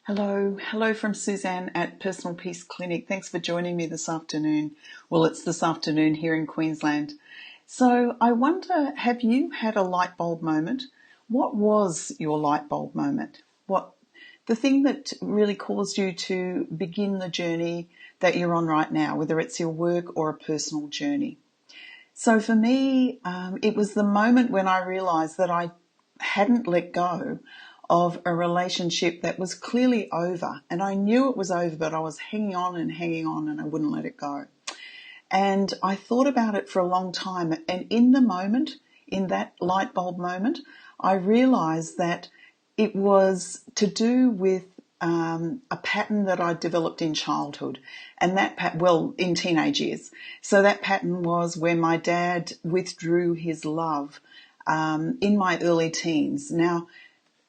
Hello from Suzanne at Personal Peace Clinic. Thanks for joining me this afternoon. Well, it's this afternoon here in Queensland. So I wonder, have you had a light bulb moment? What was your light bulb moment? The thing that really caused you to begin the journey that you're on right now, whether it's your work or a personal journey? So for me, it was the moment when I realised that I hadn't let go of a relationship that was clearly over. And I knew it was over, but I was hanging on and I wouldn't let it go. And I thought about it for a long time. And in the moment, in that light bulb moment, I realised that it was to do with a pattern that I developed in childhood, and in teenage years. So that pattern was where my dad withdrew his love in my early teens. Now,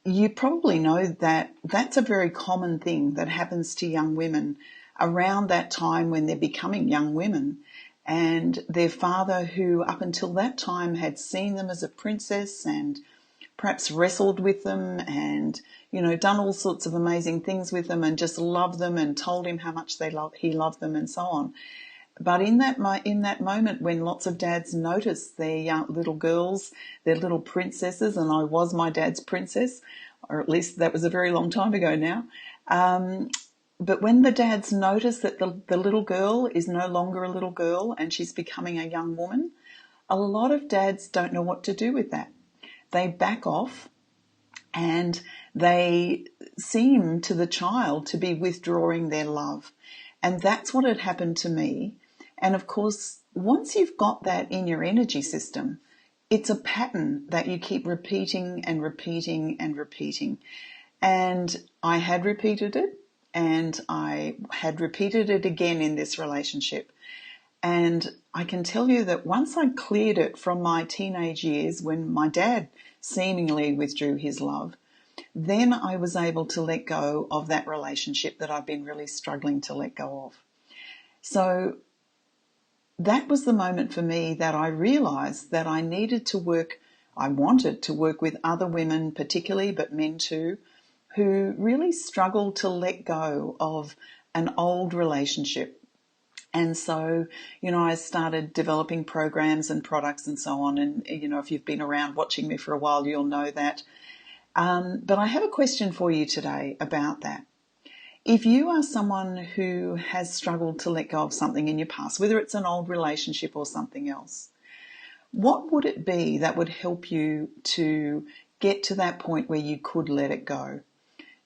you probably know that that's a very common thing that happens to young women around that time when they're becoming young women. And their father, who up until that time had seen them as a princess and perhaps wrestled with them and, done all sorts of amazing things with them and just loved them and told him how much he loved them and so on. But in that moment when lots of dads notice their young little girls, their little princesses, and I was my dad's princess, or at least that was a very long time ago now. But when the dads notice that the little girl is no longer a little girl and she's becoming a young woman, a lot of dads don't know what to do with that. They back off and they seem to the child to be withdrawing their love. And that's what had happened to me. And of course, once you've got that in your energy system, it's a pattern that you keep repeating and repeating and repeating. And I had repeated it, and I had repeated it again in this relationship. And I can tell you that once I cleared it from my teenage years when my dad seemingly withdrew his love, then I was able to let go of that relationship that I've been really struggling to let go of. So that was the moment for me that I realised that I wanted to work with other women particularly, but men too, who really struggled to let go of an old relationship. And so, I started developing programs and products and so on. And, if you've been around watching me for a while, you'll know that. But I have a question for you today about that. If you are someone who has struggled to let go of something in your past, whether it's an old relationship or something else, what would it be that would help you to get to that point where you could let it go?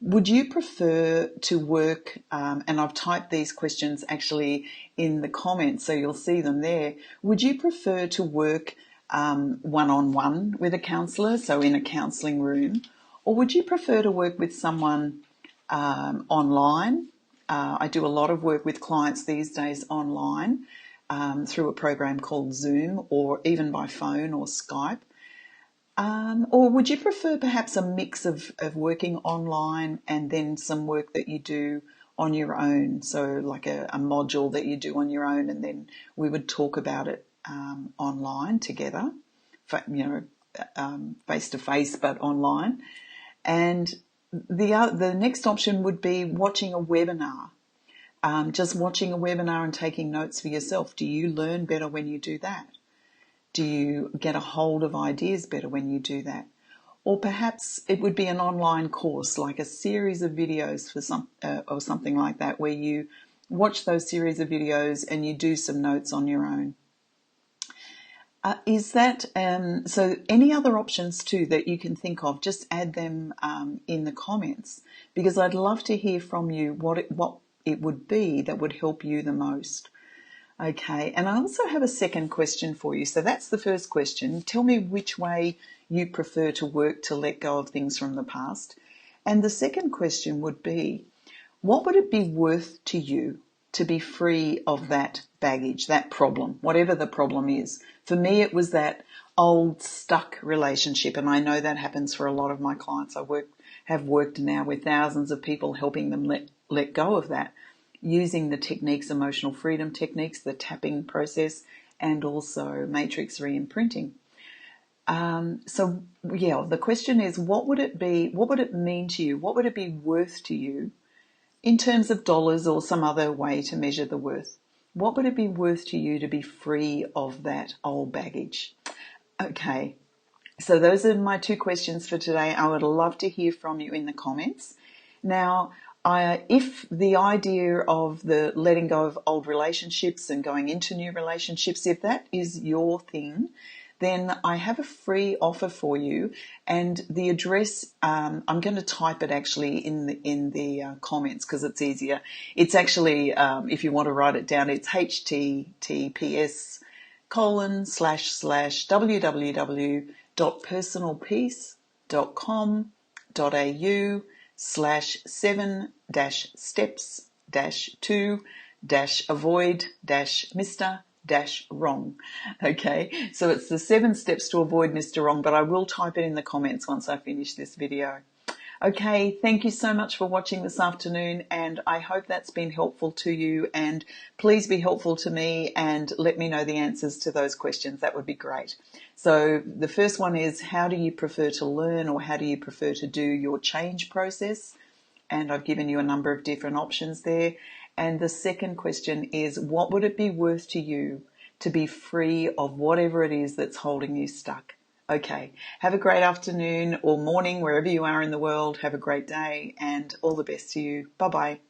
Would you prefer to work, and I've typed these questions actually in the comments so you'll see them there, would you prefer to work one-on-one with a counsellor, so in a counselling room, or would you prefer to work with someone online? I do a lot of work with clients these days online through a program called Zoom, or even by phone or Skype. Or would you prefer perhaps a mix of working online and then some work that you do on your own? So like a module that you do on your own, and then we would talk about it online together, face to face, but online. And the next option would be watching a webinar. Just watching a webinar and taking notes for yourself. Do you learn better when you do that? Do you get a hold of ideas better when you do that? Or perhaps it would be an online course, like a series of videos or something like that, where you watch those series of videos and you do some notes on your own. So any other options too that you can think of, just add them in the comments, because I'd love to hear from you what it would be that would help you the most. Okay, and I also have a second question for you. So that's the first question. Tell me which way you prefer to work to let go of things from the past. And the second question would be, what would it be worth to you to be free of that baggage, that problem, whatever the problem is? For me, it was that old stuck relationship, and I know that happens for a lot of my clients. I have worked now with thousands of people, helping them let go of that, using the techniques, emotional freedom techniques, the tapping process, and also matrix re-imprinting. So yeah, the question is, what would it be? What would it mean to you? What would it be worth to you in terms of dollars or some other way to measure the worth? What would it be worth to you to be free of that old baggage? Okay, so those are my two questions for today. I would love to hear from you in the comments. Now, if the idea of the letting go of old relationships and going into new relationships, if that is your thing, then I have a free offer for you, and the address, I'm going to type it actually in the comments because it's easier. It's actually, if you want to write it down, it's https://www.personalpeace.com.au/7-steps-to-avoid-Mr. Okay, so it's the 7 steps to avoid Mr. Wrong, but I will type it in the comments once I finish this video. Okay, thank you so much for watching this afternoon, and I hope that's been helpful to you, and please be helpful to me and let me know the answers to those questions. That would be great. So the first one is, how do you prefer to learn, or how do you prefer to do your change process? And I've given you a number of different options there. And the second question is, what would it be worth to you to be free of whatever it is that's holding you stuck? Okay, have a great afternoon or morning wherever you are in the world. Have a great day and all the best to you. Bye-bye.